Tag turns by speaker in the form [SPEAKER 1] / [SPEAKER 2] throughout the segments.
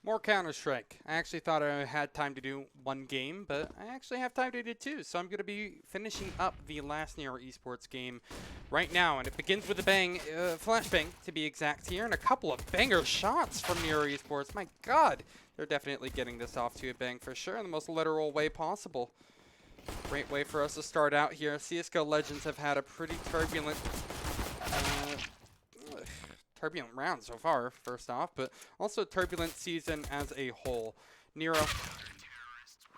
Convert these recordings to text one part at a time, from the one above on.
[SPEAKER 1] More Counter-Strike. I actually thought I had time to do one game, but I actually have time to do two. So I'm going to be finishing up the last NERO Esports game right now. And it begins with a bang, flashbang to be exact here, and a couple of banger shots from NERO Esports. My God, they're definitely getting this off to a bang for sure in the most literal way possible. Great way for us to start out here. CSGO Legends have had a pretty turbulent round so far, first off, but also a turbulent season as a whole. NERO,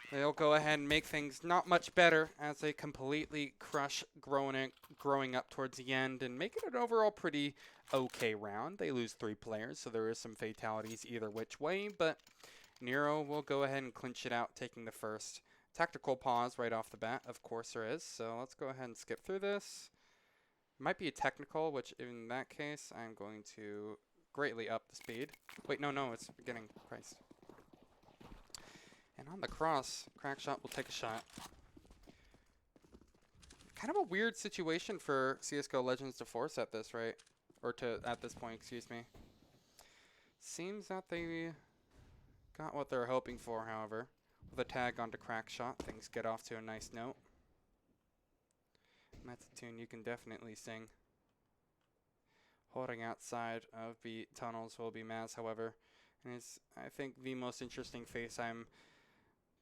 [SPEAKER 1] they'll go ahead and make things not much better as they completely crush growing up towards the end and making it an overall pretty okay round. They lose 3 players, so there is some fatalities either which way, but NERO will go ahead and clinch it out, taking the first. Tactical pause right off the bat, of course there is, so let's go ahead and skip through this. Might be a technical, which in that case, I'm going to greatly up the speed. Wait, no, it's beginning. Christ. And on the cross, Crackshot will take a shot. Kind of a weird situation for CSGO Legends to force at this, right? Or at this point, excuse me. Seems that they got what they're hoping for, however. With a tag onto Crackshot, things get off to a nice note. That's a tune you can definitely sing. Holding outside of the tunnels will be Maz, however. And it's, I think, the most interesting face I'm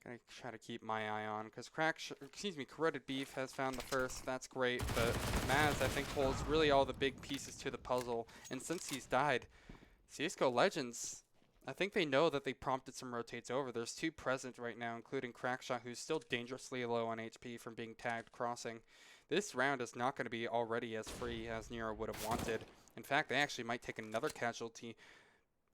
[SPEAKER 1] going to try to keep my eye on. Because Corroded Beef has found the first. That's great. But Maz, I think, holds really all the big pieces to the puzzle. And since he's died, CSGO Legends, I think they know that they prompted some rotates over. There's 2 present right now, including Crackshot, who's still dangerously low on HP from being tagged crossing. This round is not going to be already as free as NERO would have wanted. In fact, they actually might take another casualty.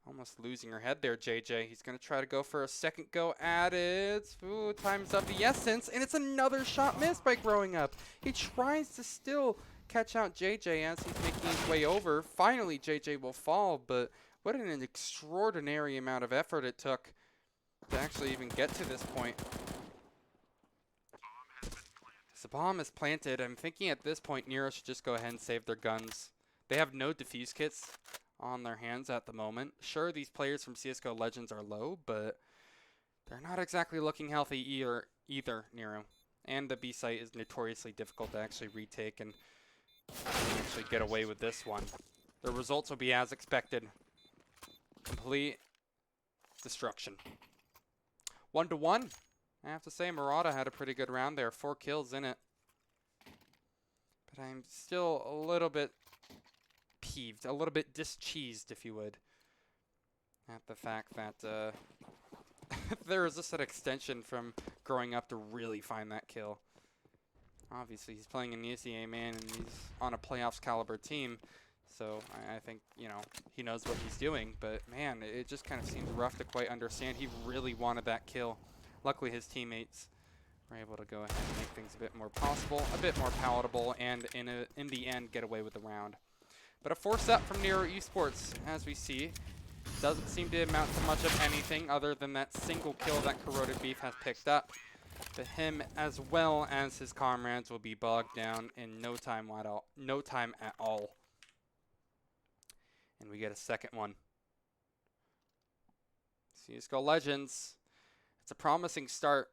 [SPEAKER 1] Almost losing her head there, JJ. He's going to try to go for a second go at it. Ooh, time's of the essence, and it's another shot missed by Growing Up. He tries to still catch out JJ as he's making his way over. Finally, JJ will fall, but what an extraordinary amount of effort it took to actually even get to this point. The bomb is planted. I'm thinking at this point, NERO should just go ahead and save their guns. They have no defuse kits on their hands at the moment. Sure, these players from CSGO Legends are low, but they're not exactly looking healthy either, NERO. And the B site is notoriously difficult to actually retake and actually get away with this one. The results will be as expected. Complete destruction. 1-1. I have to say, Murata had a pretty good round there. 4 kills in it. But I'm still a little bit peeved, a little bit discheesed, if you would, at the fact that there is just an extension from Growing Up to really find that kill. Obviously, he's playing an ESEA, man, and he's on a playoffs caliber team. So I think, you know, he knows what he's doing. But, man, it just kind of seems rough to quite understand. He really wanted that kill. Luckily, his teammates were able to go ahead and make things a bit more possible, a bit more palatable, and in the end, get away with the round. But a 4-set from NERO Esports, as we see, doesn't seem to amount to much of anything other than that single kill that Corroded Beef has picked up. But him, as well as his comrades, will be bogged down in no time at all. And we get a second one. CSGO Legends. It's a promising start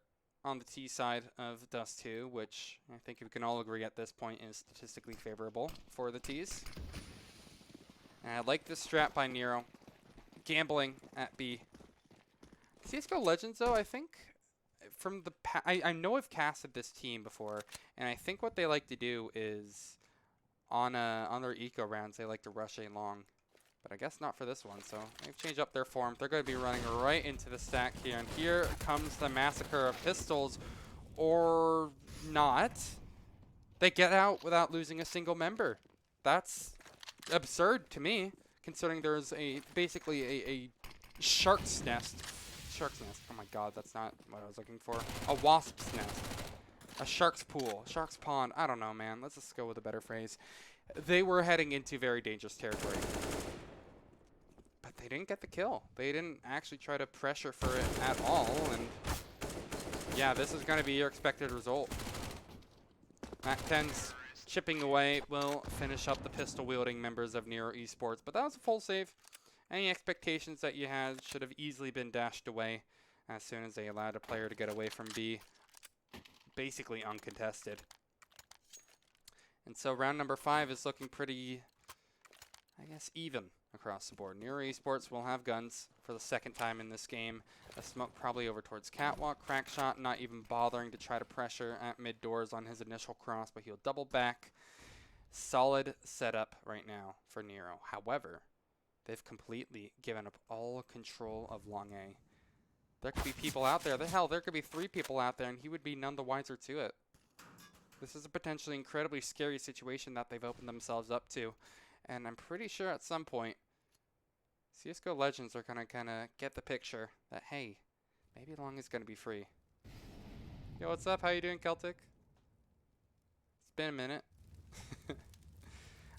[SPEAKER 1] on the T side of Dust 2, which I think we can all agree at this point is statistically favorable for the Ts. And I like this strat by NERO. Gambling at B. CSGO Legends, though, I think from the I know I've casted this team before, and I think what they like to do is on their eco rounds, they like to rush A long. But I guess not for this one, so they've changed up their form. They're going to be running right into the stack here. And here comes the massacre of pistols, or not. They get out without losing a single member. That's absurd to me, considering there's basically a shark's nest. Shark's nest. Oh my God, that's not what I was looking for. A wasp's nest. A shark's pool. Shark's pond. I don't know, man. Let's just go with a better phrase. They were heading into very dangerous territory. But they didn't get the kill. They didn't actually try to pressure for it at all. And yeah, this is going to be your expected result. Mac-10's chipping away will finish up the pistol-wielding members of NERO Esports. But that was a full save. Any expectations that you had should have easily been dashed away as soon as they allowed a player to get away from B, basically uncontested. And so round number 5 is looking pretty, I guess, even across the board. NERO Esports will have guns for the second time in this game. A smoke probably over towards Catwalk. Crackshot not even bothering to try to pressure at mid doors on his initial cross, but he'll double back. Solid setup right now for NERO. However, they've completely given up all control of long A. There could be people out there. There could be 3 people out there, and he would be none the wiser to it. This is a potentially incredibly scary situation that they've opened themselves up to. And I'm pretty sure at some point, CSGO Legends are going to kind of get the picture that, hey, maybe long is going to be free. Yo, what's up? How you doing, Celtic? It's been a minute.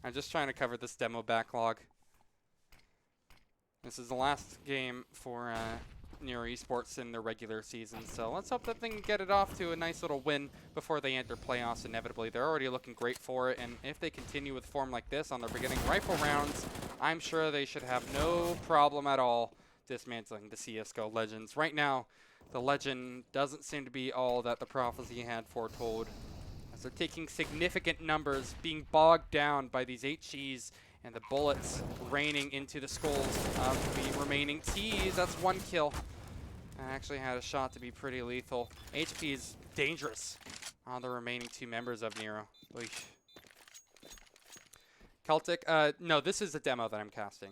[SPEAKER 1] I'm just trying to cover this demo backlog. This is the last game for NERO Esports in their regular season, so let's hope that they can get it off to a nice little win before they enter playoffs inevitably. They're already looking great for it, and if they continue with form like this on their beginning rifle rounds, I'm sure they should have no problem at all dismantling the CSGO Legends. Right now, the Legend doesn't seem to be all that the prophecy had foretold, as they're taking significant numbers, being bogged down by these HGs and the bullets raining into the skulls of the remaining Ts. That's 1 kill. I actually had a shot to be pretty lethal. HP is dangerous on the remaining 2 members of NERO. Oish. Celtic, no, this is a demo that I'm casting.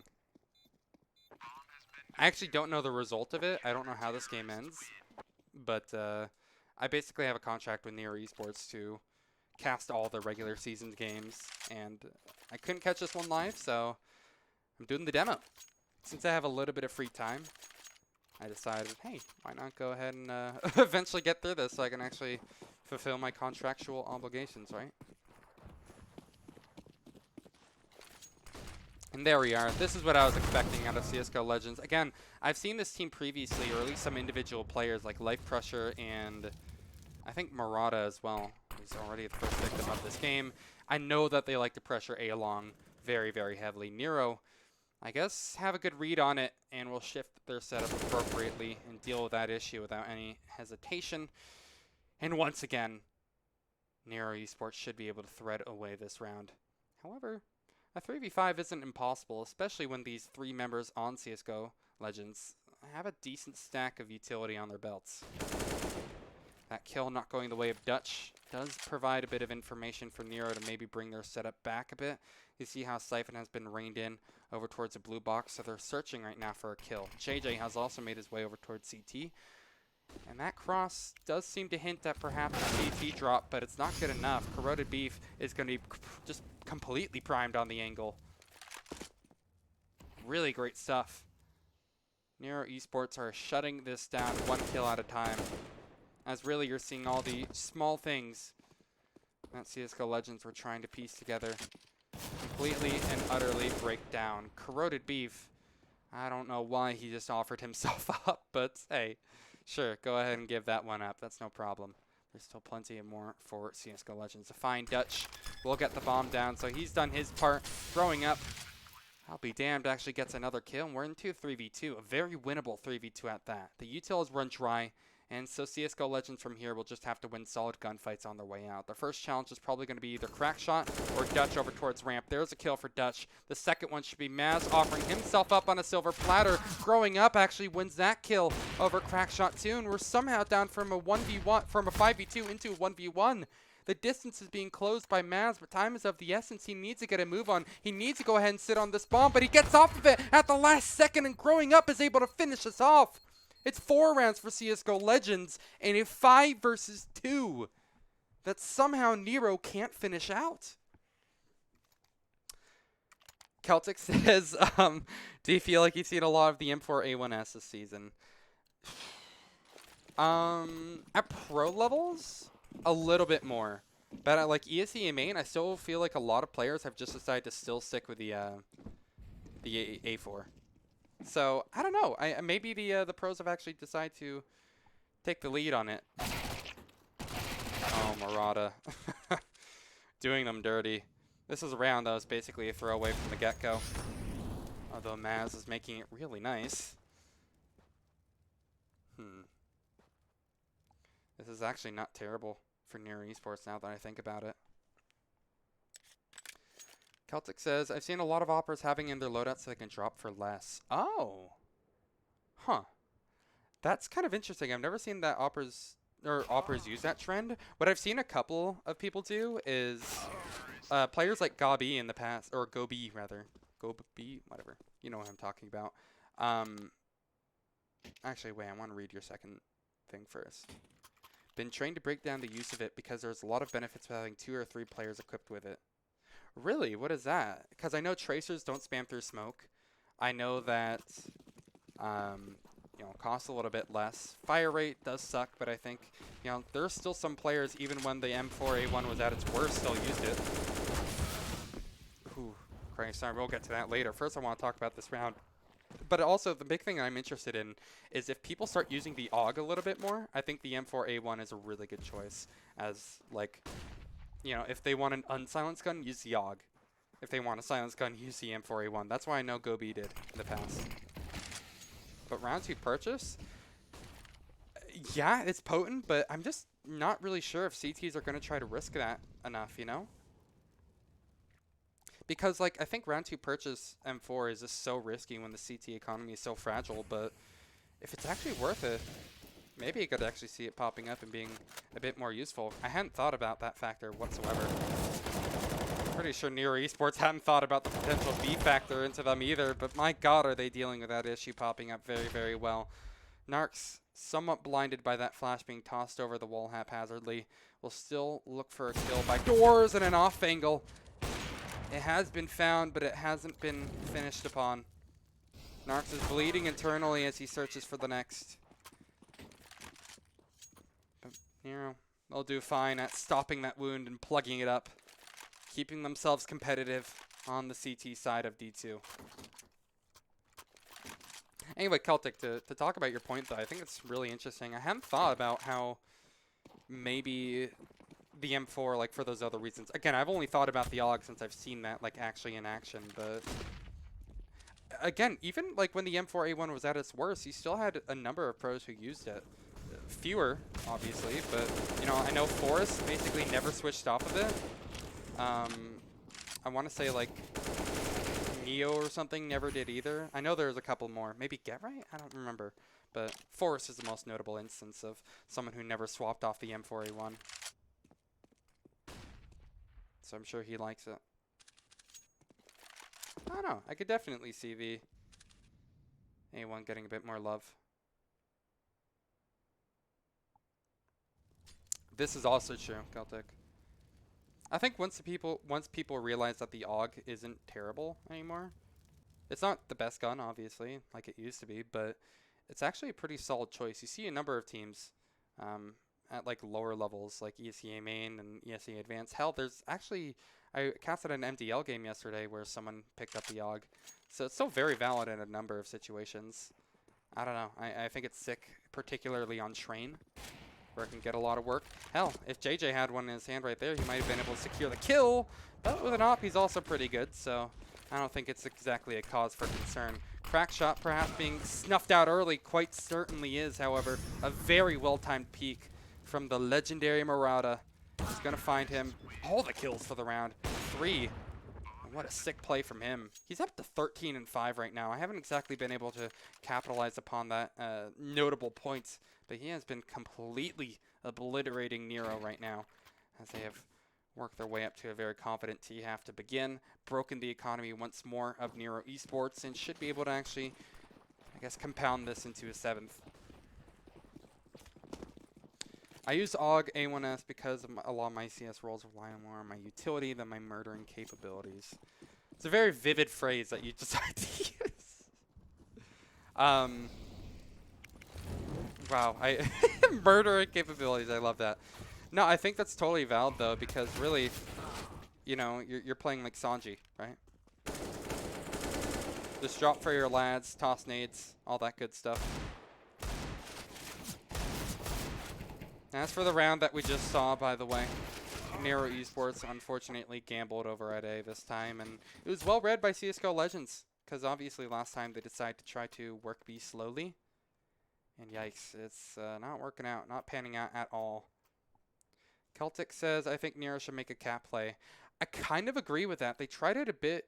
[SPEAKER 1] I actually don't know the result of it. I don't know how this game ends. But I basically have a contract with NERO Esports to cast all the regular season games, and I couldn't catch this one live, so I'm doing the demo. Since I have a little bit of free time, I decided, hey, why not go ahead and eventually get through this so I can actually fulfill my contractual obligations, right? And there we are. This is what I was expecting out of CSGO Legends. Again, I've seen this team previously, or at least some individual players like Life Crusher and I think Murata as well is already the first victim of this game. I know that they like to pressure A long very, very heavily. NERO, I guess, have a good read on it and will shift their setup appropriately and deal with that issue without any hesitation. And once again, NERO Esports should be able to thread away this round. However, a 3v5 isn't impossible, especially when these 3 members on CSGO Legends have a decent stack of utility on their belts. That kill not going the way of Dutch does provide a bit of information for NERO to maybe bring their setup back a bit. You see how Siphon has been reined in over towards the blue box, so they're searching right now for a kill. JJ has also made his way over towards CT. And that cross does seem to hint at perhaps a CT drop, but it's not good enough. Corroded Beef is going to be just completely primed on the angle. Really great stuff. NERO Esports are shutting this down 1 kill at a time. As really you're seeing all the small things that CSGO Legends were trying to piece together completely and utterly break down. Corroded Beef, I don't know why he just offered himself up, but hey, sure, go ahead and give that one up. That's no problem. There's still plenty of more for CSGO Legends to find. Dutch will get the bomb down, so he's done his part. Throwing up, I'll be damned, actually gets another kill, and we're into 3v2, a very winnable 3v2 at that. The util has run dry, and so CSGO Legends from here will just have to win solid gunfights on their way out. Their first challenge is probably going to be either Crackshot or Dutch over towards ramp. There's a kill for Dutch. The second one should be Maz offering himself up on a silver platter. Growing Up actually wins that kill over Crackshot too, and we're somehow down from a 1v1, from a 5v2 into a 1v1. The distance is being closed by Maz, but time is of the essence. He needs to get a move on. He needs to go ahead and sit on this bomb, but he gets off of it at the last second, and Growing Up is able to finish us off. It's 4 rounds for CSGO Legends, and a 5 versus 2 that somehow NERO can't finish out. Celtic says, do you feel like you've seen a lot of the M4A1S this season? At pro levels, a little bit more. But at like ESEA main, I still feel like a lot of players have just decided to still stick with the A4. So I don't know. Maybe the pros have actually decided to take the lead on it. Oh, Murata, doing them dirty. This is a round that was basically a throwaway from the get-go. Although Maz is making it really nice. This is actually not terrible for NERO Esports now that I think about it. Celtic says, I've seen a lot of operas having in their loadouts so they can drop for less. Oh. Huh. That's kind of interesting. I've never seen that operas use that trend. What I've seen a couple of people do is players like Gobi in the past, or Gobi rather. Gobi, whatever. You know what I'm talking about. Actually, wait, I want to read your second thing first. Been trained to break down the use of it because there's a lot of benefits with having 2 or 3 players equipped with it. Really? What is that? Because I know tracers don't spam through smoke. I know that, costs a little bit less. Fire rate does suck, but I think, there's still some players, even when the M4A1 was at its worst, still used it. Ooh, Christ, sorry, we'll get to that later. First, I want to talk about this round. But also, the big thing I'm interested in is if people start using the AUG a little bit more, I think the M4A1 is a really good choice as, like, if they want an unsilenced gun, use the AUG. If they want a silenced gun, use the M4A1. That's why I know Gobi did in the past. But round 2 purchase, yeah, it's potent, but I'm just not really sure if CTs are going to try to risk that enough, Because, like, I think round 2 purchase M4 is just so risky when the CT economy is so fragile, but if it's actually worth it, maybe you could actually see it popping up and being a bit more useful. I hadn't thought about that factor whatsoever. Pretty sure NERO Esports hadn't thought about the potential B factor into them either, but my god, are they dealing with that issue popping up very, very well. Narcs, somewhat blinded by that flash being tossed over the wall haphazardly, will still look for a kill by doors and an off angle. It has been found, but it hasn't been finished upon. Narcs is bleeding internally as he searches for the next. But NERO, they'll do fine at stopping that wound and plugging it up, keeping themselves competitive on the CT side of D2. Anyway, Celtic, to talk about your point, though, I think it's really interesting. I hadn't thought about how maybe the M4, like, for those other reasons. Again, I've only thought about the AUG since I've seen that, like, actually in action, but again, even, like, when the M4A1 was at its worst, you still had a number of pros who used it. Fewer, obviously, but, I know Forrest basically never switched off of it. I want to say, like, Neo or something never did either. I know there's a couple more. Maybe Get Right? I don't remember. But Forrest is the most notable instance of someone who never swapped off the M4A1. So I'm sure he likes it. I don't know. I could definitely see the A1 getting a bit more love. This is also true, Celtic. I think once people realize that the AUG isn't terrible anymore, it's not the best gun, obviously, like it used to be, but it's actually a pretty solid choice. You see a number of teams at like lower levels, like ESEA main and ESEA advanced. Hell, there's actually, I casted an MDL game yesterday where someone picked up the AUG, so it's still very valid in a number of situations. I don't know. I think it's sick, particularly on Train, where it can get a lot of work. Hell, if JJ had one in his hand right there, he might have been able to secure the kill. But with an op, he's also pretty good, so I don't think it's exactly a cause for concern. Crack shot perhaps being snuffed out early quite certainly is, however, a very well-timed peek from the legendary Murata. He's going to find him. All the kills for the round. 3. And what a sick play from him. He's up to 13 and 5 right now. I haven't exactly been able to capitalize upon that notable points, but he has been completely obliterating NERO right now as they have worked their way up to a very confident T-half to begin. Broken the economy once more of NERO Esports and should be able to actually, I guess, compound this into a 7th. I use AUG A1S because of a lot of my CS roles rely more on my utility than my murdering capabilities. It's a very vivid phrase that you decide to use. Wow, murdering capabilities, I love that. No, I think that's totally valid though, because really, you're playing like Sanji, right? Just drop for your lads, toss nades, all that good stuff. As for the round that we just saw, by the way, NERO Esports unfortunately gambled over at A this time, and it was well read by CSGO Legends. because obviously last time they decided to try to work B slowly. And yikes, it's not working out, not panning out at all. Celtic says, I think NERO should make a cat play. I kind of agree with that. They tried it a bit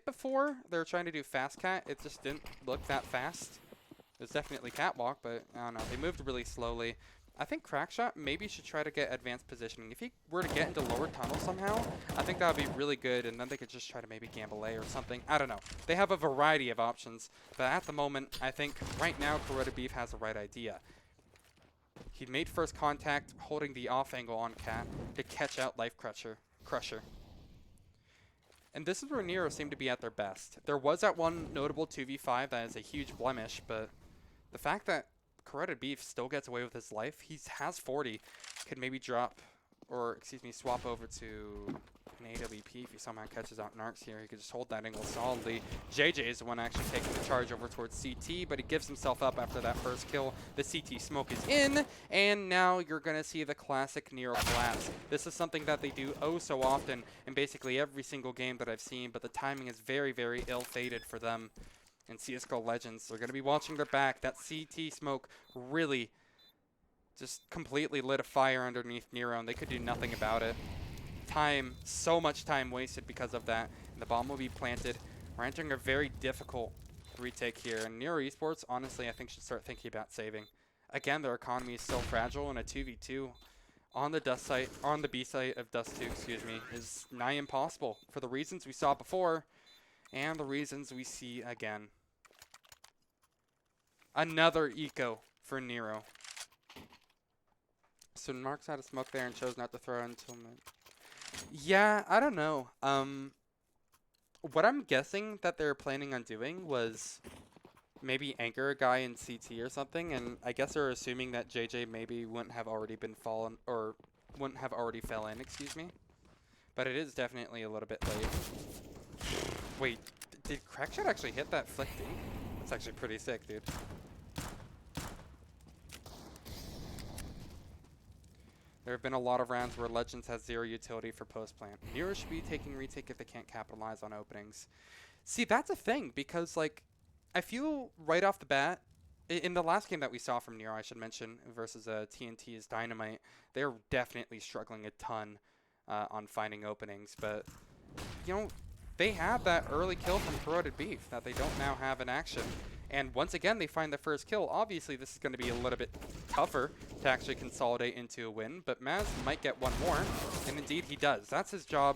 [SPEAKER 1] before. They were trying to do fast cat. It just didn't look that fast. It was definitely catwalk, but I don't know. They moved really slowly. I think Crackshot maybe should try to get advanced positioning. If he were to get into lower tunnel somehow, I think that would be really good, and then they could just try to maybe gamble A or something. I don't know. They have a variety of options, but at the moment, I think right now Corroded Beef has the right idea. He made first contact holding the off angle on Cat to catch out Life Crusher. And this is where NERO seemed to be at their best. There was that one notable 2v5 that is a huge blemish, but the fact that Corroded Beef still gets away with his life, he has 40, could maybe drop, or excuse me, swap over to an AWP if he somehow catches out Narcs here. He could just hold that angle solidly. JJ is the one actually taking the charge over towards CT, but he gives himself up after that first kill. The CT smoke is in, and now you're going to see the classic NERO collapse. This is something that they do oh so often in basically every single game that I've seen, but the timing is very, very ill-fated for them. And CSGO Legends, they're going to be watching their back. That CT smoke really just completely lit a fire underneath NERO, and they could do nothing about it. So much time wasted because of that. And the bomb will be planted. We're entering a very difficult retake here. And NERO Esports, honestly, I think should start thinking about saving. Again, their economy is so fragile, and a 2v2 on the Dust site, on the B site of Dust 2, excuse me, is nigh impossible for the reasons we saw before and the reasons we see again. Another eco for NERO. So Narcs had a smoke there and chose not to throw until mid. Yeah, I don't know. What I'm guessing that they're planning on doing was maybe anchor a guy in CT or something, and I guess they're assuming that JJ maybe wouldn't have already been fallen, or wouldn't have already fell in, excuse me. But it is definitely a little bit late. Wait, did Crackshot actually hit that flick D? That's actually pretty sick, dude. There have been a lot of rounds where Legends has zero utility for post-plant. NERO should be taking retake if they can't capitalize on openings. See, that's a thing, because, like, I feel right off the bat, in the last game that we saw from NERO, I should mention, versus TNT's Dynamite, they're definitely struggling a ton on finding openings. But, you know, they had that early kill from Corroded Beef that they don't now have in action. And once again, they find the first kill. Obviously, this is going to be a little bit tougher to actually consolidate into a win, but Maz might get one more, and indeed he does. That's his job,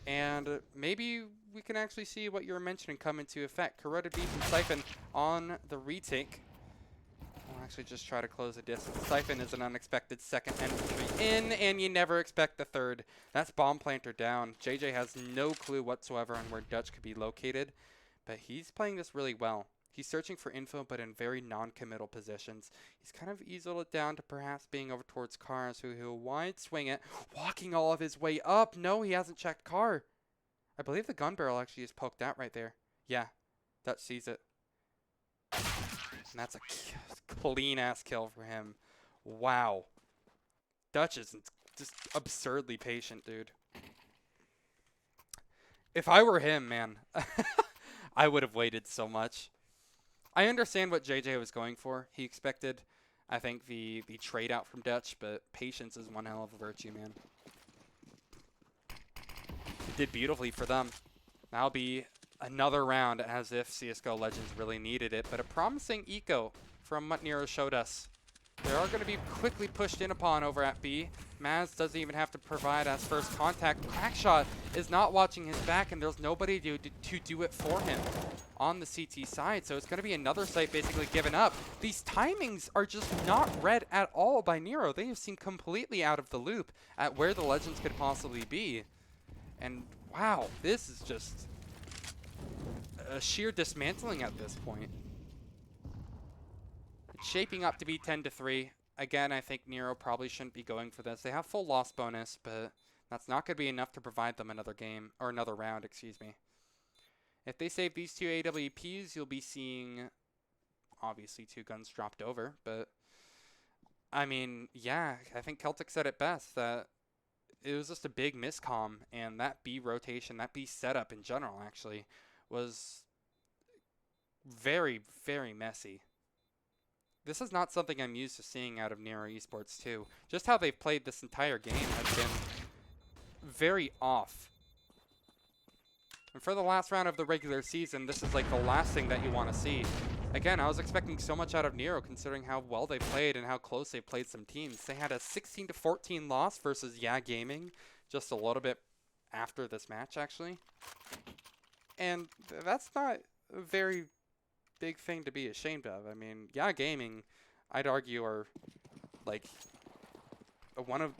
[SPEAKER 1] and maybe we can actually see what you were mentioning come into effect. Corroded Beef and Siphon on the retake. I'll actually just try to close the distance. Siphon is an unexpected second entry in, and you never expect the third. That's bomb planter down. JJ has no clue whatsoever on where Dutch could be located, but he's playing this really well. He's searching for info, but in very non-committal positions. He's kind of eased it down to perhaps being over towards Cars, who he'll wide swing it, walking all of his way up. No, he hasn't checked Car. I believe the gun barrel actually is poked out right there. Yeah, Dutch sees it. And that's a clean-ass kill for him. Wow. Dutch is just absurdly patient, dude. If I were him, man, I would have waited so much. I understand what JJ was going for. He expected, I think, the trade out from Dutch, but patience is one hell of a virtue, man. It did beautifully for them. That'll be another round as if CSGO Legends really needed it, but a promising eco from what NERO showed us. They are going to be quickly pushed in upon over at B. Maz doesn't even have to provide as first contact. Crackshot is not watching his back, and there's nobody to do it for him on the CT side. So it's going to be another site basically given up. These timings are just not read at all by NERO. They have seemed completely out of the loop at where the Legends could possibly be. And wow, this is just a sheer dismantling at this point. It's shaping up to be 10-3. Again, I think NERO probably shouldn't be going for this. They have full loss bonus, but that's not going to be enough to provide them another game, or another round, excuse me. If they save these two AWPs, you'll be seeing, obviously, 2 guns dropped over. But, I mean, yeah, I think Celtic said it best, that it was just a big miscomm, and that B rotation, that B setup in general, actually, was very, very messy. This is not something I'm used to seeing out of NERO Esports too. Just how they've played this entire game has been very off. And for the last round of the regular season, this is like the last thing that you want to see. Again, I was expecting so much out of NERO considering how well they played and how close they played some teams. They had a 16-14 loss versus ESEA Gaming just a little bit after this match, actually. And that's not a very big thing to be ashamed of. I mean, ESEA Gaming, I'd argue, are like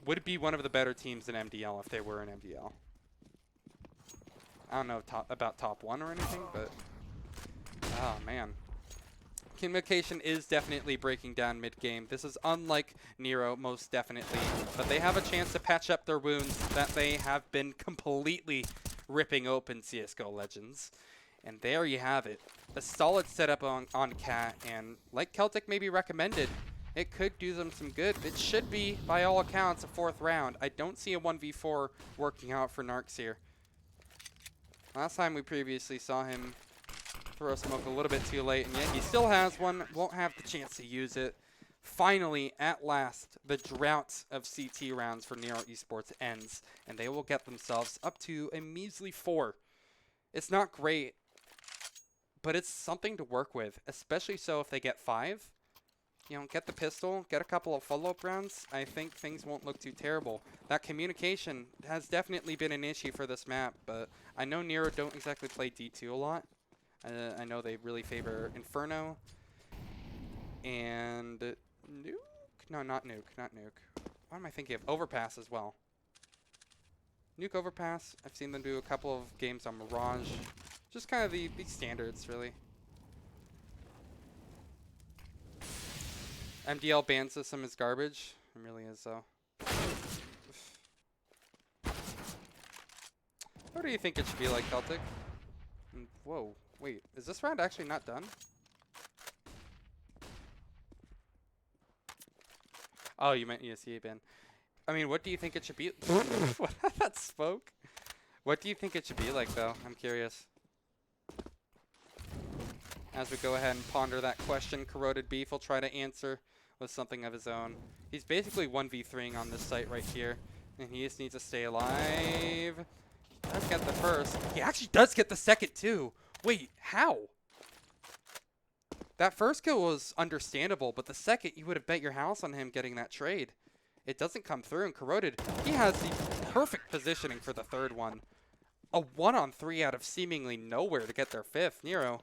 [SPEAKER 1] would be one of the better teams in MDL if they were in MDL. I don't know about top 1 or anything, but oh man. Communication is definitely breaking down mid-game. This is unlike NERO, most definitely, but they have a chance to patch up their wounds that they have been completely ripping open CSGO Legends. And there you have it. A solid setup on Cat, and like Celtic maybe recommended, it could do them some good. It should be, by all accounts, a 4th round. I don't see a 1v4 working out for Narcs here. Last time we previously saw him throw smoke a little bit too late, and yet he still has one, won't have the chance to use it. Finally, at last, the drought of CT rounds for NERO Esports ends, and they will get themselves up to a measly 4. It's not great, but it's something to work with, especially so if they get 5. You know, get the pistol, get a couple of follow-up rounds, I think things won't look too terrible. That communication has definitely been an issue for this map, but I know NERO don't exactly play D2 a lot. I know they really favor Inferno and Nuke? No, not Nuke, not Nuke. What am I thinking of? Overpass as well. Nuke Overpass, I've seen them do a couple of games on Mirage. Just kind of the standards, really. MDL ban system is garbage. It really is, though. What do you think it should be like, Celtic? Whoa, wait. Is this round actually not done? Oh, you meant ESEA ban. I mean, what do you think it should be? That spoke. What do you think it should be like, though? I'm curious. As we go ahead and ponder that question, Corroded Beef will try to answer with something of his own. He's basically 1v3ing on this site right here, and he just needs to stay alive. He does get the first. He actually does get the second, too. Wait, how? That first kill was understandable, but the second, you would have bet your house on him getting that trade. It doesn't come through, and Corroded, he has the perfect positioning for the third one. A 1-on-3 out of seemingly nowhere to get their 5th. NERO.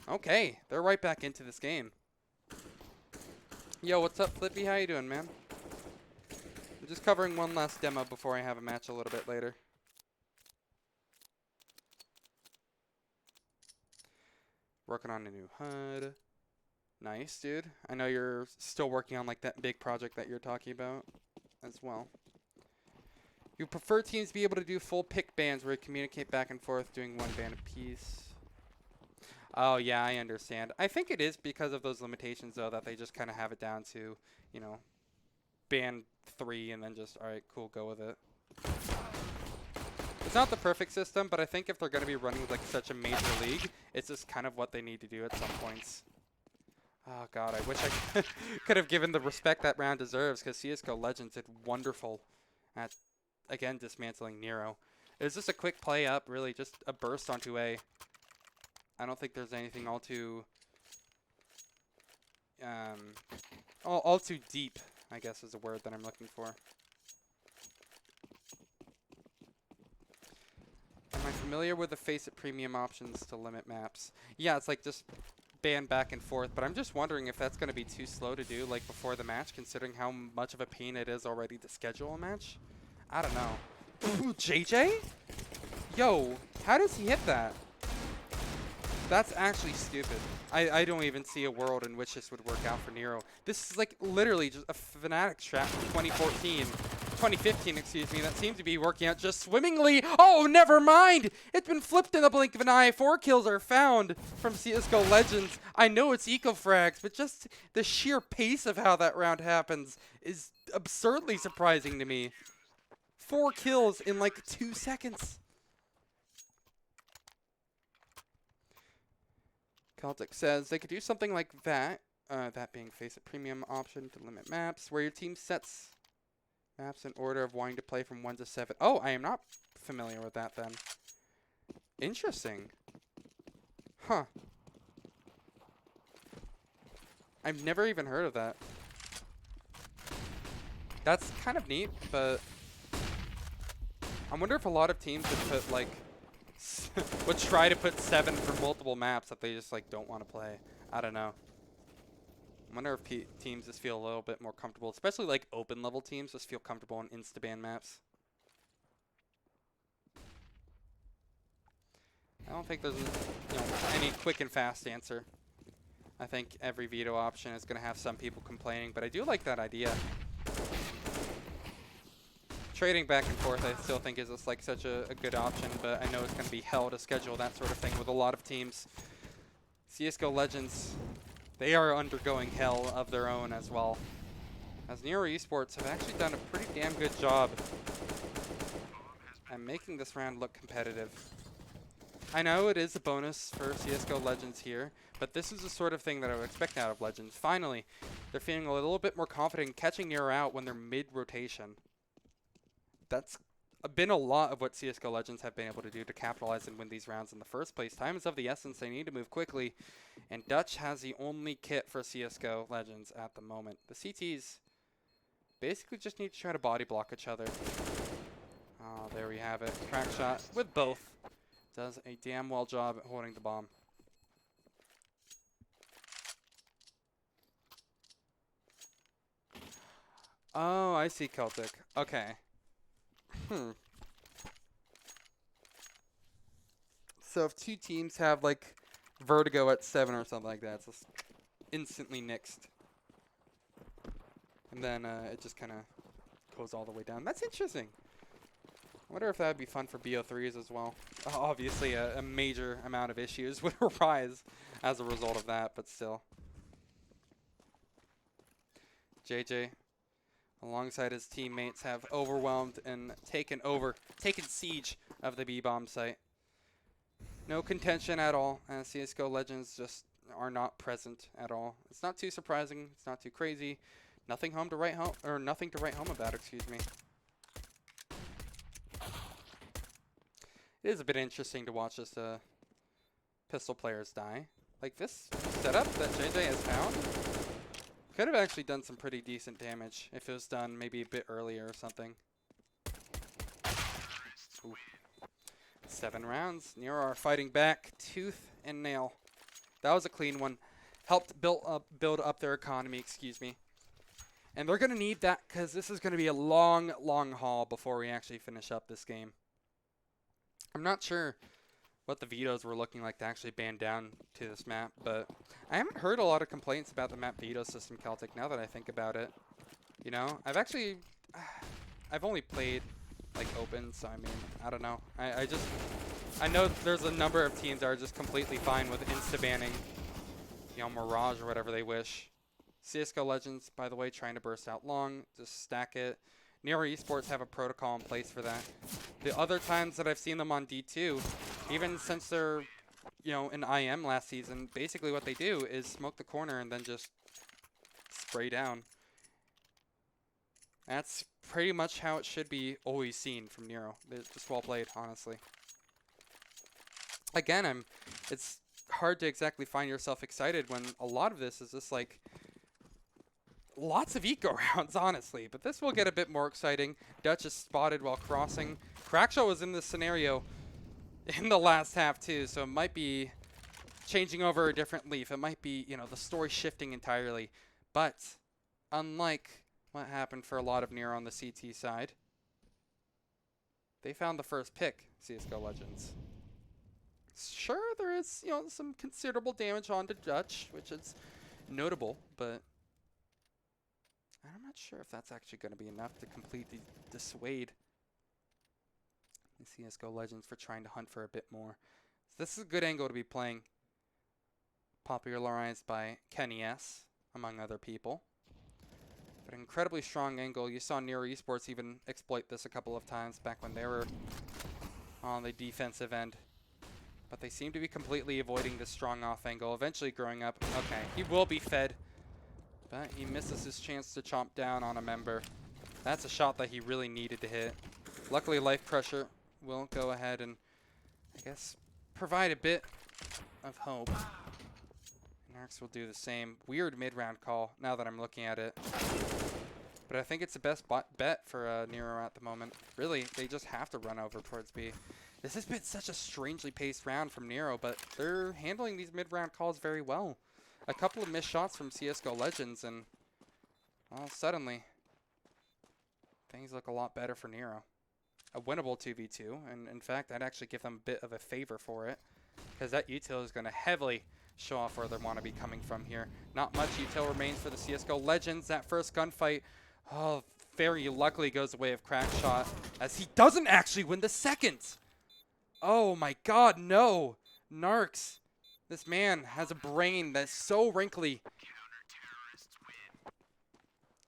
[SPEAKER 1] Okay, they're right back into this game. Yo, what's up, Flippy? How you doing, man? I'm just covering one last demo before I have a match a little bit later. Working on a new HUD. Nice, dude. I know you're still working on like that big project that you're talking about as well. You prefer teams to be able to do full pick bans where you communicate back and forth doing one ban apiece. Oh, yeah, I understand. I think it is because of those limitations, though, that they just kind of have it down to, you know, ban 3 and then just, all right, cool, go with it. It's not the perfect system, but I think if they're going to be running like such a major league, it's just kind of what they need to do at some points. Oh, God, I wish I could have given the respect that round deserves, because CSGO Legends did wonderful at, again, dismantling NERO. It was just a quick play up, really, just a burst onto A. I don't think there's anything all too deep, I guess is a word that I'm looking for. Am I familiar with the Faceit premium options to limit maps? Yeah, it's like just ban back and forth, but I'm just wondering if that's going to be too slow to do like before the match, considering how much of a pain it is already to schedule a match. I don't know. Ooh, JJ? Yo, how does he hit that? That's actually stupid. I don't even see a world in which this would work out for NERO. This is like literally just a Fnatic strat from 2015, excuse me, that seems to be working out just swimmingly. Oh, never mind. It's been flipped in the blink of an eye. 4 kills are found from CSGO Legends. I know it's eco-frags, but just the sheer pace of how that round happens is absurdly surprising to me. 4 kills in like 2 seconds. Celtic says they could do something like that, that being face a premium option to limit maps, where your team sets maps in order of wanting to play from 1 to 7. Oh, I am not familiar with that then. Interesting. Huh. I've never even heard of that. That's kind of neat, but I wonder if a lot of teams would put like would try to put 7 for multiple maps that they just like don't want to play. I don't know. I wonder if teams just feel a little bit more comfortable, especially like open level teams just feel comfortable on insta-ban maps. I don't think there's any quick and fast answer. I think every veto option is going to have some people complaining, but I do like that idea. Trading back and forth, I still think is just like such a good option, but I know it's going to be hell to schedule that sort of thing with a lot of teams. CSGO Legends, they are undergoing hell of their own as well, as NERO Esports have actually done a pretty damn good job at making this round look competitive. I know it is a bonus for CSGO Legends here, but this is the sort of thing that I would expect out of Legends. Finally, they're feeling a little bit more confident in catching NERO out when they're mid-rotation. That's been a lot of what CSGO Legends have been able to do to capitalize and win these rounds in the first place. Time is of the essence. They need to move quickly, and Dutch has the only kit for CSGO Legends at the moment. The CTs basically just need to try to body block each other. Oh, there we have it. Crack shot with both. Does a damn well job at holding the bomb. Oh, I see, Celtic. Okay. So if two teams have like vertigo at 7 or something like that, it's just instantly nixed. And then it just kind of goes all the way down. That's interesting. I wonder if that would be fun for BO3s as well. Obviously, a major amount of issues would arise as a result of that, but still. JJ, alongside his teammates, have overwhelmed and taken siege of the B-bomb site. No contention at all, and CSGO Legends just are not present at all. It's not too surprising. It's not too crazy. Nothing to write home about, excuse me. It is a bit interesting to watch this pistol players die. Like this setup that JJ has found could have actually done some pretty decent damage if it was done maybe a bit earlier or something. Ooh. 7 rounds. NERO are fighting back tooth and nail. That was a clean one. Helped build up their economy, excuse me. And they're going to need that because this is going to be a long, long haul before we actually finish up this game. I'm not sure what the vetoes were looking like to actually ban down to this map, but I haven't heard a lot of complaints about the map veto system, Celtic, now that I think about it. You know, I've only played like open, so I mean, I don't know. I know there's a number of teams that are just completely fine with insta-banning, you know, Mirage or whatever they wish. CSGO Legends, by the way, trying to burst out long, just stack it. NERO Esports have a protocol in place for that. The other times that I've seen them on D2, even since they're, you know, in IM last season, basically what they do is smoke the corner and then just spray down. That's pretty much how it should be always seen from NERO. It's just well played, honestly. Again, it's hard to exactly find yourself excited when a lot of this is just like lots of eco rounds, honestly. But this will get a bit more exciting. Dutch is spotted while crossing. Crackshot was in this scenario in the last half too, so it might be changing over a different leaf. It might be, you know, the story shifting entirely. But unlike what happened for a lot of NERO on the CT side, they found the first pick, CSGO Legends. Sure, there is, you know, some considerable damage onto Dutch, which is notable, but I'm not sure if that's actually going to be enough to completely dissuade the CSGO Legends for trying to hunt for a bit more. So this is a good angle to be playing, popularized by Kenny S, among other people. But an incredibly strong angle. You saw NERO Esports even exploit this a couple of times back when they were on the defensive end. But they seem to be completely avoiding this strong off angle, eventually growing up. Okay, he will be fed, but he misses his chance to chomp down on a member. That's a shot that he really needed to hit. Luckily, life pressure will go ahead and, I guess, provide a bit of hope. Narcs will do the same. Weird mid-round call, now that I'm looking at it. But I think it's the best bet for NERO at the moment. Really, they just have to run over towards B. This has been such a strangely paced round from NERO, but they're handling these mid-round calls very well. A couple of missed shots from CSGO Legends, and, well, suddenly, things look a lot better for NERO. A winnable 2v2, and in fact, I'd actually give them a bit of a favor for it, because that util is going to heavily show off where they want to be coming from here. Not much util remains for the CSGO Legends. That first gunfight, oh, very luckily goes the way of Crackshot, as he doesn't actually win the second. Oh my god, no. Narcs, this man has a brain that's so wrinkly.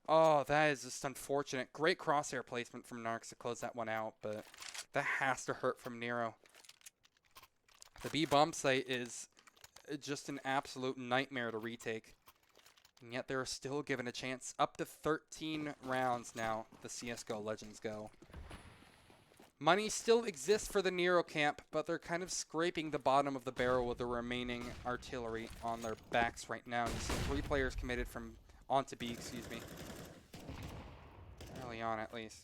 [SPEAKER 1] Oh, that is just unfortunate. Great crosshair placement from Narcs to close that one out, but that has to hurt from NERO. The B bomb site is just an absolute nightmare to retake. And yet they're still given a chance. Up to 13 rounds now, the CSGO Legends go. Money still exists for the NERO camp, but they're kind of scraping the bottom of the barrel with the remaining artillery on their backs right now. You see 3 players committed from onto B, excuse me. Early on, at least.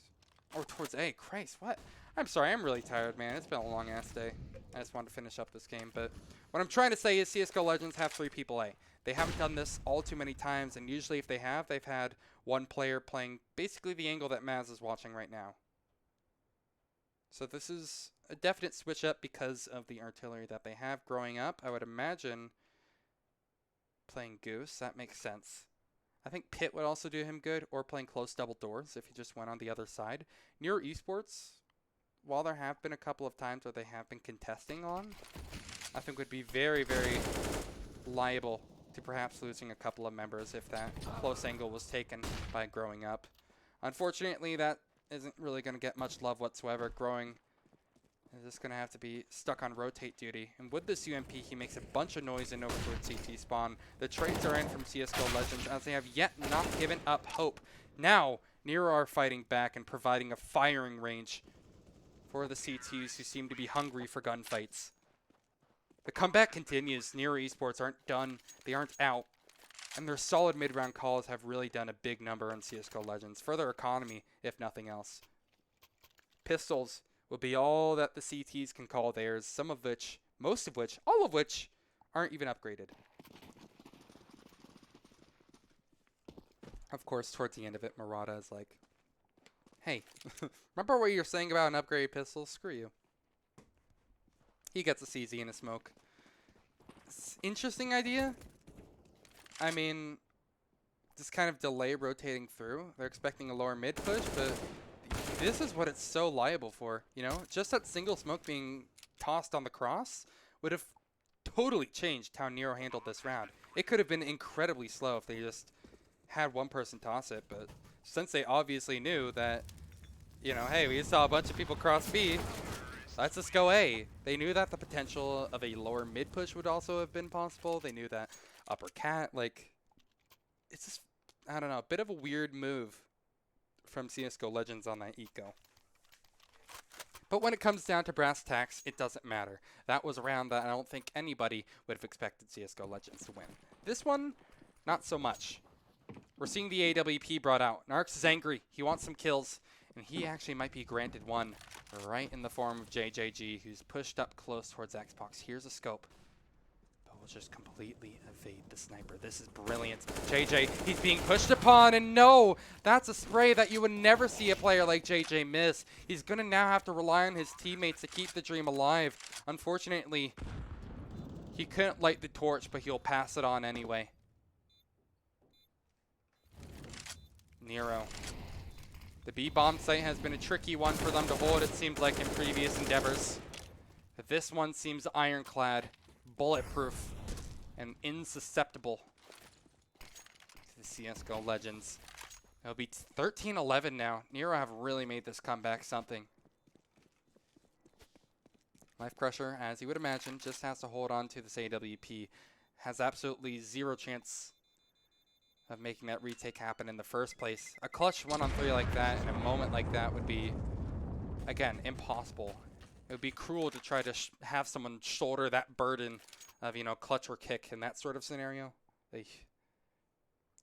[SPEAKER 1] Or towards A. Christ, what? I'm sorry, I'm really tired, man. It's been a long ass day. I just wanted to finish up this game, but what I'm trying to say is CSGO Legends have 3 people A. They haven't done this all too many times, and usually if they have, they've had one player playing basically the angle that Maz is watching right now. So this is a definite switch up because of the artillery that they have growing up. I would imagine playing Goose, that makes sense. I think Pit would also do him good, or playing close double doors if he just went on the other side. NERO Esports, while there have been a couple of times where they have been contesting on, I think would be very, very liable to perhaps losing a couple of members if that close angle was taken by growing up. Unfortunately, that isn't really going to get much love whatsoever. Growing is just going to have to be stuck on rotate duty. And with this UMP, he makes a bunch of noise in over towards CT spawn. The trades are in from CSGO Legends as they have yet not given up hope. Now, NERO are fighting back and providing a firing range for the CTs who seem to be hungry for gunfights. The comeback continues. NERO Esports aren't done. They aren't out. And their solid mid-round calls have really done a big number on CSGO Legends for their economy, if nothing else. Pistols will be all that the CTs can call theirs, some of which, most of which, all of which aren't even upgraded. Of course, towards the end of it, Murata is like, hey, remember what you were saying about an upgraded pistol? Screw you. He gets a CZ and a smoke. Interesting idea. I mean, just kind of delay rotating through. They're expecting a lower mid push, but this is what it's so liable for. You know, just that single smoke being tossed on the cross would have totally changed how NERO handled this round. It could have been incredibly slow if they just had one person toss it, but since they obviously knew that, you know, hey, we saw a bunch of people cross B, let's just go A. They knew that the potential of a lower mid push would also have been possible. They knew that upper cat, like, it's just, I don't know, a bit of a weird move from CSGO Legends on that eco. But when it comes down to brass tacks, it doesn't matter. That was a round that I don't think anybody would have expected CSGO Legends to win. This one, not so much. We're seeing the AWP brought out. Narcs is angry. He wants some kills. And he actually might be granted one right in the form of JJG, who's pushed up close towards Xbox. Here's a scope. But we'll just completely evade the sniper. This is brilliant. JJ, he's being pushed upon, and no! That's a spray that you would never see a player like JJ miss. He's going to now have to rely on his teammates to keep the dream alive. Unfortunately, he couldn't light the torch, but he'll pass it on anyway. NERO. The B-bomb site has been a tricky one for them to hold, it seems like, in previous endeavors. But this one seems ironclad, bulletproof, and insusceptible to the CSGO Legends. It'll be 13-11 now. NERO have really made this comeback something. Life Crusher, as you would imagine, just has to hold on to this AWP. Has absolutely zero chance of making that retake happen in the first place. A clutch 1-on-3 like that in a moment like that would be, again, impossible. It would be cruel to try to have someone shoulder that burden of, you know, clutch or kick in that sort of scenario.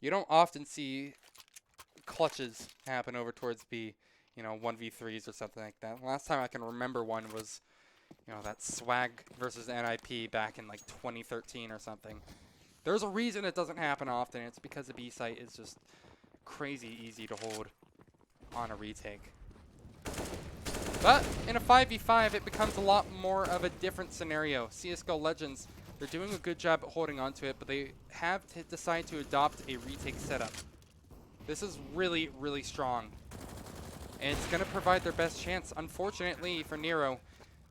[SPEAKER 1] You don't often see clutches happen over towards B, you know, 1v3s or something like that. Last time I can remember one was, you know, that swag versus NIP back in like 2013 or something. There's a reason it doesn't happen often. It's because the B site is just crazy easy to hold on a retake. But in a 5v5, it becomes a lot more of a different scenario. CSGO Legends, they're doing a good job at holding onto it, but they have to decide to adopt a retake setup. This is really, really strong. And it's going to provide their best chance. Unfortunately for NERO,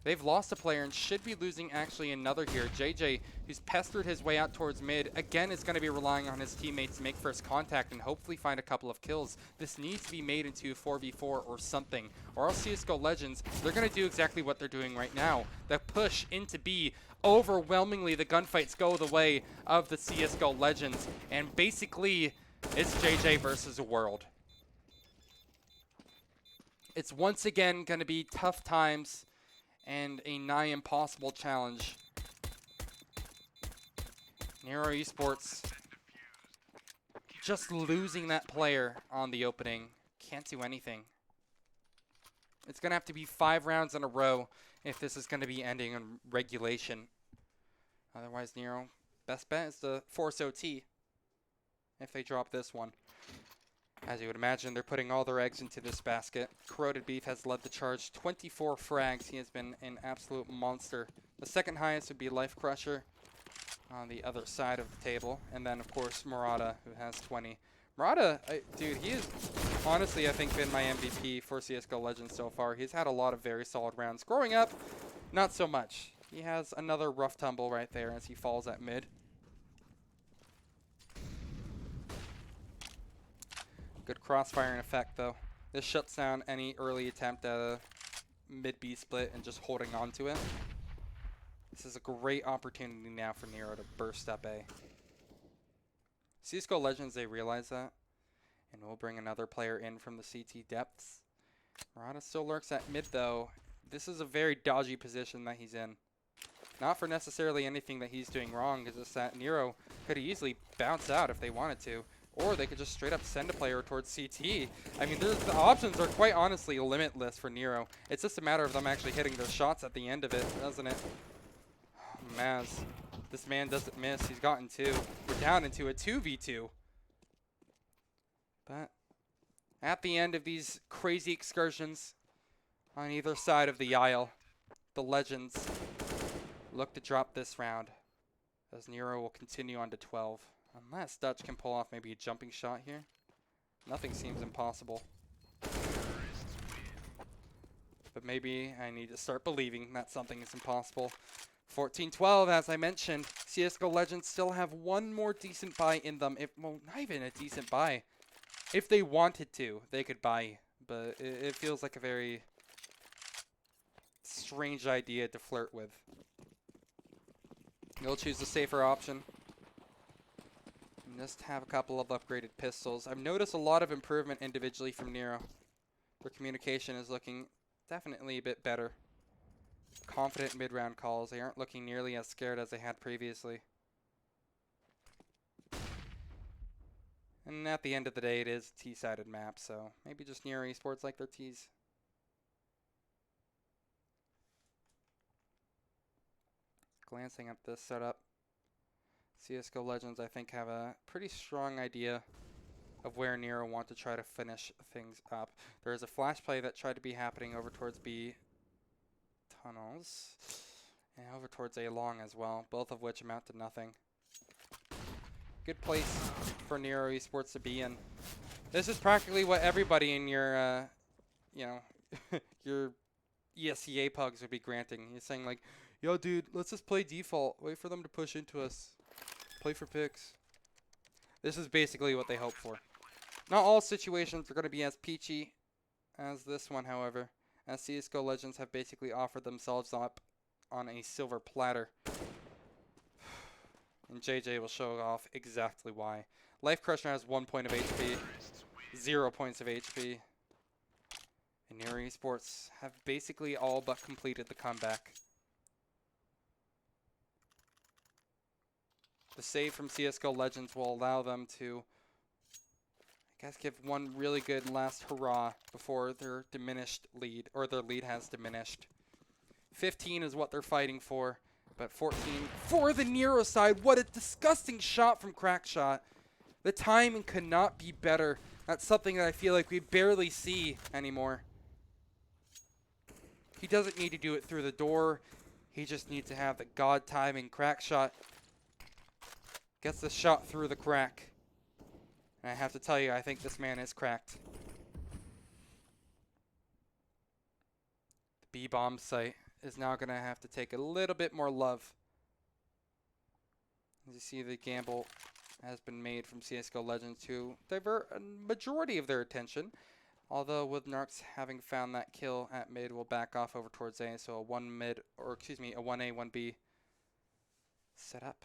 [SPEAKER 1] they've lost a player and should be losing actually another here. JJ, who's pestered his way out towards mid, again is going to be relying on his teammates to make first contact and hopefully find a couple of kills. This needs to be made into a 4v4 or something. Or else CSGO Legends, they're going to do exactly what they're doing right now. The push into B. Overwhelmingly, the gunfights go the way of the CSGO Legends. And basically, it's JJ versus the world. It's once again going to be tough times and a nigh impossible challenge. NERO Esports just losing that player on the opening. Can't do anything. It's going to have to be 5 rounds in a row if this is going to be ending in regulation. Otherwise, NERO, best bet is to force OT if they drop this one. As you would imagine, they're putting all their eggs into this basket. Corroded Beef has led the charge, 24 frags. He has been an absolute monster. The second highest would be Life Crusher on the other side of the table. And then, of course, Murata, who has 20. Murata, dude, he has honestly, I think, been my MVP for CSGO Legends so far. He's had a lot of very solid rounds. Growing up, not so much. He has another rough tumble right there as he falls at mid. Good crossfiring effect, though. This shuts down any early attempt at a mid-B split and just holding on to it. This is a great opportunity now for NERO to burst up A. CSGO Legends, they realize that. And we'll bring another player in from the CT depths. Murata still lurks at mid, though. This is a very dodgy position that he's in. Not for necessarily anything that he's doing wrong, it's just that NERO could easily bounce out if they wanted to. Or they could just straight up send a player towards CT. I mean, the options are quite honestly limitless for NERO. It's just a matter of them actually hitting their shots at the end of it, doesn't it? Oh, Maz. This man doesn't miss. He's gotten 2. We're down into a 2v2. But at the end of these crazy excursions on either side of the aisle, the Legends look to drop this round as NERO will continue on to 12. Unless Dutch can pull off maybe a jumping shot here. Nothing seems impossible. But maybe I need to start believing that something is impossible. 14-12, as I mentioned. CSGO Legends still have one more decent buy in them. Well, not even a decent buy. If they wanted to, they could buy. But it feels like a very strange idea to flirt with. You'll choose the safer option. Just have a couple of upgraded pistols. I've noticed a lot of improvement individually from NERO. Their communication is looking definitely a bit better. Confident mid-round calls. They aren't looking nearly as scared as they had previously. And at the end of the day, it is a T-sided map, so maybe just NERO Esports like their Ts. Glancing at this setup. CSGO Legends, I think, have a pretty strong idea of where NERO want to try to finish things up. There is a flash play that tried to be happening over towards B tunnels and over towards A long as well, both of which amount to nothing. Good place for NERO Esports to be in. This is practically what everybody in your, you know, your ESEA pugs would be granting. He's saying like, yo, dude, let's just play default. Wait for them to push into us. Play for picks. This is basically what they hope for. Not all situations are going to be as peachy as this one, however, as CSGO Legends have basically offered themselves up on a silver platter. And JJ will show off exactly why. Life Crusher has 1 point of HP, 0 points of HP. And NERO Esports have basically all but completed the comeback. The save from CSGO Legends will allow them to, I guess, give one really good last hurrah before their diminished lead, or their lead has diminished. 15 is what they're fighting for, but 14 for the NERO side. What a disgusting shot from Crackshot. The timing could not be better. That's something that I feel like we barely see anymore. He doesn't need to do it through the door. He just needs to have the god timing. Crackshot gets the shot through the crack. And I have to tell you, I think this man is cracked. The B-bomb site is now going to have to take a little bit more love. As you see, the gamble has been made from CSGO Legends to divert a majority of their attention. Although with Narcs having found that kill at mid, will back off over towards A, so a 1 mid, or excuse me, a 1A, 1B setup.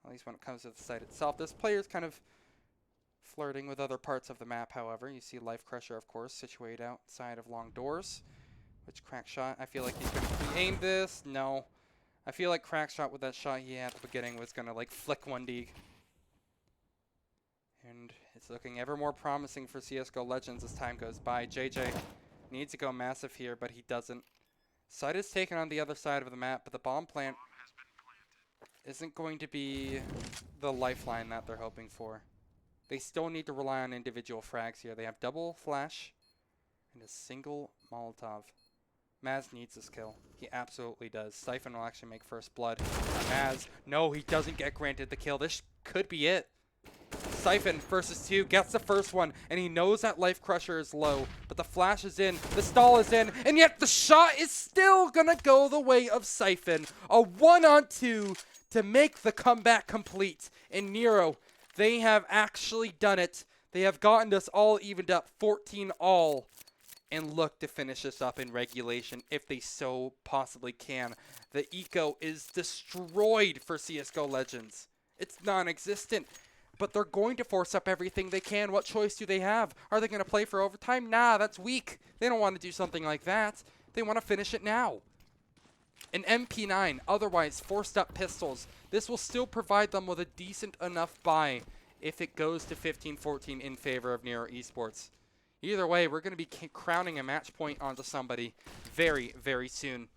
[SPEAKER 1] At least when it comes to the site itself. This player is kind of flirting with other parts of the map, however. You see Life Crusher, of course, situated outside of long doors. Which Crackshot, I feel like he's going to pre-aim this. No. I feel like Crackshot with that shot he had at the beginning was going to like flick 1D. And it's looking ever more promising for CSGO Legends as time goes by. JJ needs to go massive here, but he doesn't. Site is taken on the other side of the map, but the bomb plant isn't going to be the lifeline that they're hoping for. They still need to rely on individual frags here. They have double flash and a single Molotov. Maz needs this kill. He absolutely does. Siphon will actually make first blood. Maz, no, he doesn't get granted the kill. This could be it. Siphon versus 2 gets the first one, and he knows that Life Crusher is low, but the flash is in, the stall is in, and yet the shot is still gonna go the way of Siphon. A 1-on-2 to make the comeback complete. In NERO, they have actually done it. They have gotten us all evened up, 14 all, and look to finish this up in regulation if they so possibly can. The eco is destroyed for CSGO Legends. It's non-existent. But they're going to force up everything they can. What choice do they have? Are they going to play for overtime? Nah, that's weak. They don't want to do something like that. They want to finish it now. An MP9, otherwise forced up pistols. This will still provide them with a decent enough buy if it goes to 15-14 in favor of NERO Esports. Either way, we're going to be crowning a match point onto somebody very, very soon.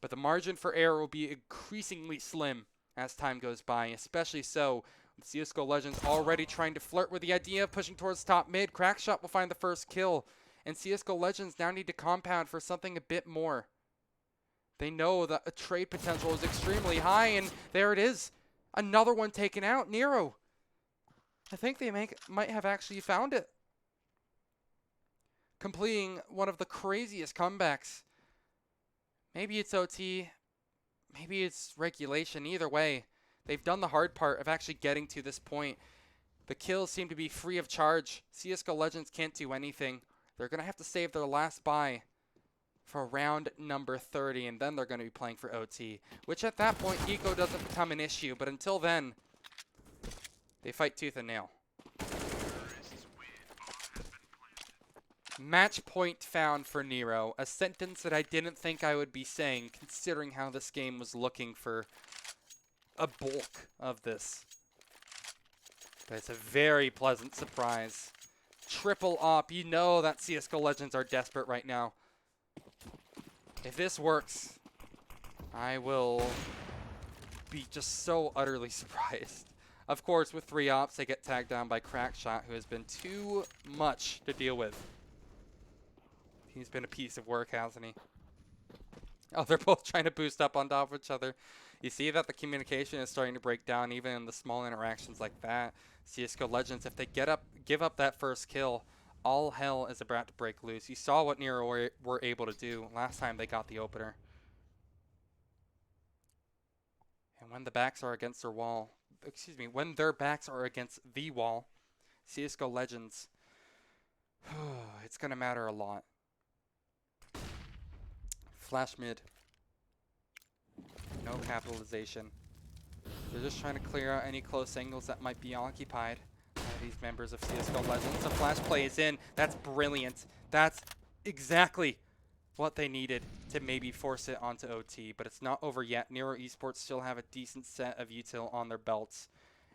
[SPEAKER 1] But the margin for error will be increasingly slim as time goes by, especially so with CSGO Legends already trying to flirt with the idea of pushing towards top mid. Crackshot will find the first kill, and CSGO Legends now need to compound for something a bit more. They know that a trade potential is extremely high, and there it is. Another one taken out. NERO. I think they might have actually found it. Completing one of the craziest comebacks. Maybe it's OT. Maybe it's regulation. Either way, they've done the hard part of actually getting to this point. The kills seem to be free of charge. CSGO Legends can't do anything. They're going to have to save their last buy for round number 30, and then they're going to be playing for OT, which at that point, eco doesn't become an issue, but until then, they fight tooth and nail. Match point found for NERO, a sentence that I didn't think I would be saying, considering how this game was looking for a bulk of this. But it's a very pleasant surprise. Triple op, you know that CSGO Legends are desperate right now. If this works, I will be just so utterly surprised. Of course, with 3 ops, they get tagged down by Crackshot, who has been too much to deal with. He's been a piece of work, hasn't he? Oh, they're both trying to boost up on top of each other. You see that the communication is starting to break down even in the small interactions like that. CSGO Legends, if they give up that first kill, all hell is about to break loose. You saw what NERO were able to do last time they got the opener. And when the backs are against their wall, excuse me, when their backs are against the wall, CSGO Legends, it's going to matter a lot. Flash mid. No capitalization. They're just trying to clear out any close angles that might be occupied by these members of CSGO Legends. The flash play is in. That's brilliant. That's exactly what they needed to maybe force it onto OT, but it's not over yet. NERO Esports still have a decent set of util on their belts.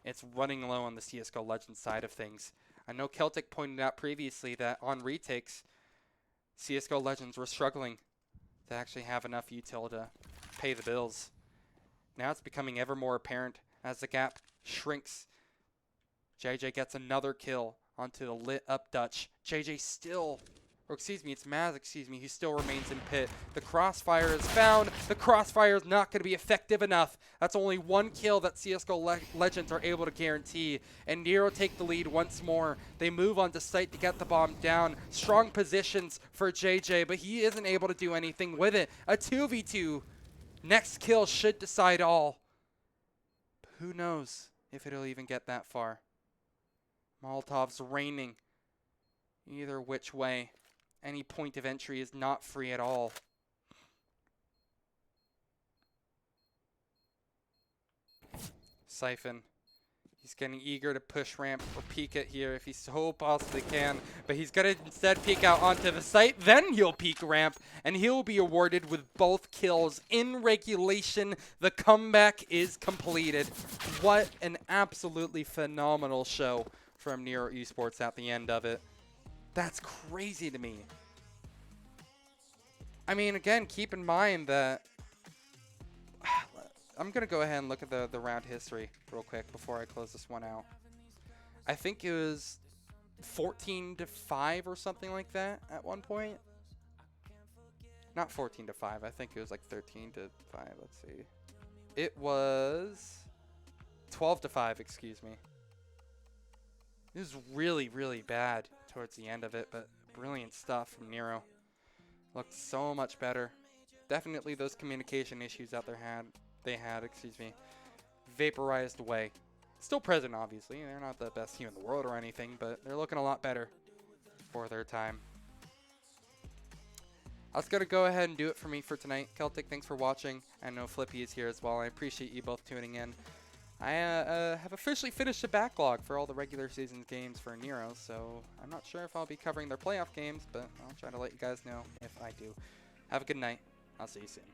[SPEAKER 1] It's running low on the CSGO Legends side of things. I know Celtic pointed out previously that on retakes, CSGO Legends were struggling to actually have enough util to pay the bills. Now it's becoming ever more apparent as the gap shrinks. JJ gets another kill onto the lit up Dutch. JJ still, or excuse me, it's Maz, excuse me, he still remains in pit. The crossfire is found. The crossfire is not going to be effective enough. That's only one kill that CSGO Legends are able to guarantee. And NERO take the lead once more. They move onto site to get the bomb down. Strong positions for JJ, but he isn't able to do anything with it. A 2v2. Next kill should decide all. But who knows if it'll even get that far. Molotov's raining either which way. Any point of entry is not free at all. Siphon. He's getting eager to push ramp or peek it here if he so possibly can. But he's going to instead peek out onto the site. Then he'll peek ramp. And he'll be awarded with both kills in regulation. The comeback is completed. What an absolutely phenomenal show from NERO Esports at the end of it. That's crazy to me. I mean, again, keep in mind that I'm going to go ahead and look at the round history real quick before I close this one out. I think it was 14-5 or something like that at one point. Not 14-5. I think it was like 13-5. Let's see. It was 12-5, excuse me. It was really, really bad towards the end of it, but brilliant stuff from NERO. Looked so much better. Definitely those communication issues that they had, vaporized away. Still present, obviously. They're not the best team in the world or anything, but they're looking a lot better for their time. That's going to go ahead and do it for me for tonight. Celtic, thanks for watching. I know Flippy is here as well. I appreciate you both tuning in. I have officially finished the backlog for all the regular season games for NERO, so I'm not sure if I'll be covering their playoff games, but I'll try to let you guys know if I do. Have a good night. I'll see you soon.